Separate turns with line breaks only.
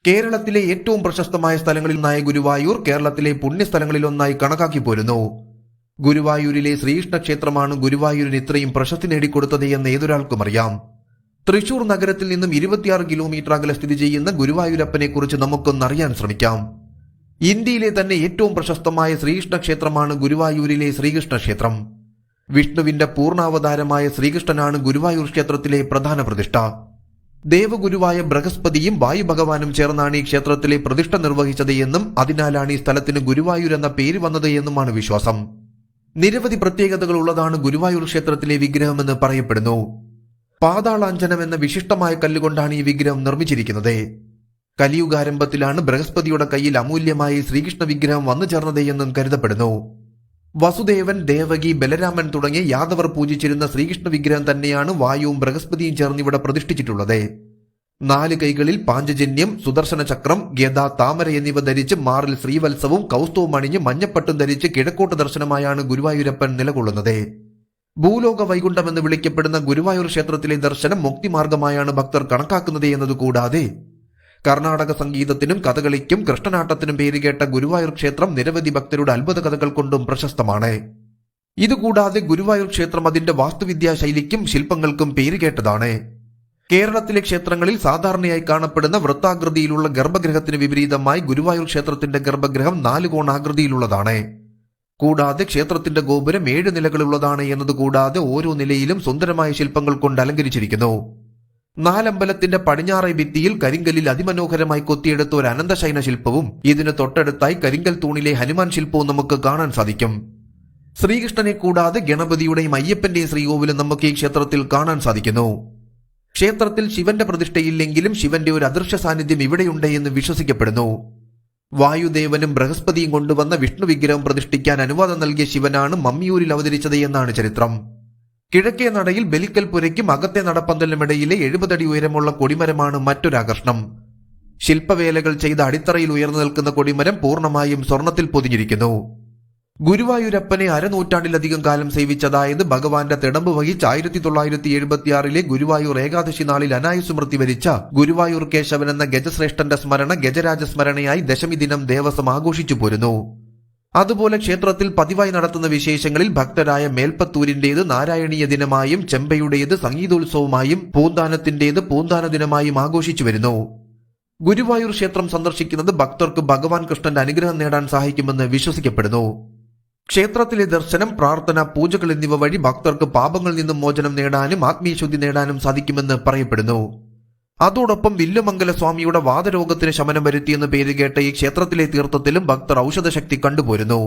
കേരളത്തിലെ ഏറ്റവും പ്രശസ്തമായ സ്ഥലങ്ങളിലൊന്നായ ഗുരുവായൂർ കേരളത്തിലെ പുണ്യസ്ഥലങ്ങളിലൊന്നായി കണക്കാക്കി പോരുന്നു. ഗുരുവായൂരിലെ ശ്രീകൃഷ്ണ ക്ഷേത്രമാണ് ഗുരുവായൂരിന് ഇത്രയും പ്രശസ്തി നേടിക്കൊടുത്തത് എന്ന് ഏതൊരാൾക്കും അറിയാം. തൃശൂർ നഗരത്തിൽ നിന്നും 26 കിലോമീറ്റർ അകലെ സ്ഥിതി ചെയ്യുന്ന ഗുരുവായൂരപ്പനെ കുറിച്ച് നമുക്കൊന്നറിയാൻ ശ്രമിക്കാം. ഇന്ത്യയിലെ തന്നെ ഏറ്റവും പ്രശസ്തമായ ശ്രീകൃഷ്ണ ക്ഷേത്രമാണ് ഗുരുവായൂരിലെ ശ്രീകൃഷ്ണ ക്ഷേത്രം. വിഷ്ണുവിന്റെ പൂർണ്ണാവതാരമായ ശ്രീകൃഷ്ണനാണ് ഗുരുവായൂർ ക്ഷേത്രത്തിലെ പ്രധാന പ്രതിഷ്ഠ. ദേവഗുരുവായ ബൃഹസ്പതിയും വായുഭഗവാനും ചേർന്നാണ് ഈ ക്ഷേത്രത്തിലെ പ്രതിഷ്ഠ നിർവഹിച്ചത് എന്നും അതിനാലാണ് ഈ സ്ഥലത്തിന് ഗുരുവായൂർ എന്ന പേര് വന്നത് എന്നുമാണ് വിശ്വാസം. നിരവധി പ്രത്യേകതകൾ ഉള്ളതാണ് ഗുരുവായൂർ ക്ഷേത്രത്തിലെ വിഗ്രഹമെന്ന് പറയപ്പെടുന്നു. പാതാളാഞ്ജനം എന്ന വിശിഷ്ടമായ കല്ലുകൊണ്ടാണ് ഈ വിഗ്രഹം നിർമ്മിച്ചിരിക്കുന്നത്. കലിയുഗാരംഭത്തിലാണ് ബൃഹസ്പതിയുടെ കയ്യിൽ അമൂല്യമായ ശ്രീകൃഷ്ണ വിഗ്രഹം വന്നു ചേർന്നത് എന്നും കരുതപ്പെടുന്നു. വസുദേവൻ, ദേവകി, ബലരാമൻ തുടങ്ങിയ യാദവർ പൂജിച്ചിരുന്ന ശ്രീകൃഷ്ണ വിഗ്രഹം തന്നെയാണ് വായുവും ബൃഹസ്പതിയും ചേർന്ന് ഇവിടെ പ്രതിഷ്ഠിച്ചിട്ടുള്ളത്. 4 കൈകളിൽ പാഞ്ചജന്യം, സുദർശന ചക്രം, ഗദ, താമര എന്നിവ ധരിച്ച് മാറിൽ ശ്രീവത്സവും കൗസ്തവും അണിഞ്ഞ് മഞ്ഞപ്പട്ടും ധരിച്ച് കിഴക്കോട്ട് ദർശനമായാണ് ഗുരുവായൂരപ്പൻ നിലകൊള്ളുന്നത്. ഭൂലോക വൈകുണ്ഠം എന്ന് വിളിക്കപ്പെടുന്ന ഗുരുവായൂർ ക്ഷേത്രത്തിലെ ദർശനം മുക്തിമാർഗമായാണ് ഭക്തർ കണക്കാക്കുന്നത് എന്നതുകൂടാതെ കർണാടക സംഗീതത്തിനും കഥകളിക്കും കൃഷ്ണനാട്ടത്തിനും പേരുകേട്ട ഗുരുവായൂർ ക്ഷേത്രം നിരവധി ഭക്തരുടെ അത്ഭുത കഥകൾ കൊണ്ടും പ്രശസ്തമാണ്. ഇതുകൂടാതെ ഗുരുവായൂർ ക്ഷേത്രം അതിന്റെ വാസ്തുവിദ്യാ ശൈലിക്കും ശില്പങ്ങൾക്കും പേരുകേട്ടതാണ്. കേരളത്തിലെ ക്ഷേത്രങ്ങളിൽ സാധാരണയായി കാണപ്പെടുന്ന വൃത്താകൃതിയിലുള്ള ഗർഭഗൃഹത്തിന് വിപരീതമായി ഗുരുവായൂർ ക്ഷേത്രത്തിന്റെ ഗർഭഗൃഹം 4 കോണാകൃതിയിലുള്ളതാണ്. കൂടാതെ ക്ഷേത്രത്തിന്റെ ഗോപുരം 7 നിലകളുള്ളതാണ് എന്നതുകൂടാതെ ഓരോ നിലയിലും സുന്ദരമായ ശില്പങ്ങൾ കൊണ്ട് അലങ്കരിച്ചിരിക്കുന്നു. 4 അമ്പലത്തിന്റെ പടിഞ്ഞാറേ ഭിത്തിയിൽ കരിങ്കല്ലിൽ അതിമനോഹരമായി കൊത്തിയെടുത്ത ഒരു അനന്തശയന ശില്പവും ഇതിന് തൊട്ടടുത്തായി കരിങ്കൽ തൂണിലെ ഹനുമാൻ ശില്പവും നമുക്ക് കാണാൻ സാധിക്കും. ശ്രീകൃഷ്ണനെ കൂടാതെ ഗണപതിയുടെയും അയ്യപ്പന്റെയും ശ്രീകോവിലും നമുക്ക് ഈ ക്ഷേത്രത്തിൽ കാണാൻ സാധിക്കുന്നു. ക്ഷേത്രത്തിൽ ശിവന്റെ പ്രതിഷ്ഠയില്ലെങ്കിലും ശിവന്റെ ഒരു അദൃശ്യ സാന്നിധ്യം ഇവിടെയുണ്ട് എന്ന് വിശ്വസിക്കപ്പെടുന്നു. വായുദേവനും ബൃഹസ്പതിയും കൊണ്ടുവന്ന വിഷ്ണു വിഗ്രഹം പ്രതിഷ്ഠിക്കാൻ അനുവാദം നൽകിയ ശിവനാണ് മമ്മിയൂരിൽ അവതരിച്ചത് എന്നാണ് ചരിത്രം. കിഴക്കേ നടയിൽ ബലിക്കൽ പുരയ്ക്കും അകത്തെ നടപ്പന്തലിനുമിടയിലെ 70 അടി ഉയരമുള്ള കൊടിമരമാണ് മറ്റൊരാകർഷണം. ശില്പവേലകൾ ചെയ്ത അടിത്തറയിൽ ഉയർന്നു നിൽക്കുന്ന കൊടിമരം പൂർണ്ണമായും സ്വർണത്തിൽ പൊതിഞ്ഞിരിക്കുന്നു. ഗുരുവായൂരപ്പനെ അരനൂറ്റാണ്ടിലധികം കാലം സേവിച്ചതായത് ഭഗവാന്റെ തിടമ്പ് വഹിച്ച് 1976 ഗുരുവായൂർ ഏകാദശി നാളിൽ അനായുസ്മൃതി വരിച്ച ഗുരുവായൂർ കേശവൻ എന്ന ഗജശ്രേഷ്ഠന്റെ സ്മരണ ഗജരാജ സ്മരണയായി ദശമി ദിനം ദേവസ്വം ആഘോഷിച്ചു പോരുന്നു. അതുപോലെ ക്ഷേത്രത്തിൽ പതിവായി നടത്തുന്ന വിശേഷങ്ങളിൽ ഭക്തരായ മേൽപ്പത്തൂരിന്റേത് നാരായണീയ ദിനമായും ചെമ്പയുടേത് സംഗീതോത്സവമായും പൂന്താനത്തിന്റേത് പൂന്താന ദിനമായും ആഘോഷിച്ചു വരുന്നു. ഗുരുവായൂർ ക്ഷേത്രം സന്ദർശിക്കുന്നത് ഭക്തർക്ക് ഭഗവാൻ കൃഷ്ണന്റെ അനുഗ്രഹം നേടാൻ സഹായിക്കുമെന്ന് വിശ്വസിക്കപ്പെടുന്നു. ക്ഷേത്രത്തിലെ ദർശനം, പ്രാർത്ഥന, പൂജകൾ എന്നിവ വഴി ഭക്തർക്ക് പാപങ്ങളിൽ നിന്നും മോചനം നേടാനും ആത്മീയശുദ്ധി നേടാനും സാധിക്കുമെന്ന് പറയപ്പെടുന്നു. അതോടൊപ്പം വില്ലുമംഗല സ്വാമിയുടെ വാതരോഗത്തിന് ശമനം വരുത്തിയെന്ന് പേരുകേട്ട ഈ ക്ഷേത്രത്തിലെ തീർത്ഥത്തിലും ഭക്തർ ഔഷധശക്തി കണ്ടുപോരുന്നു.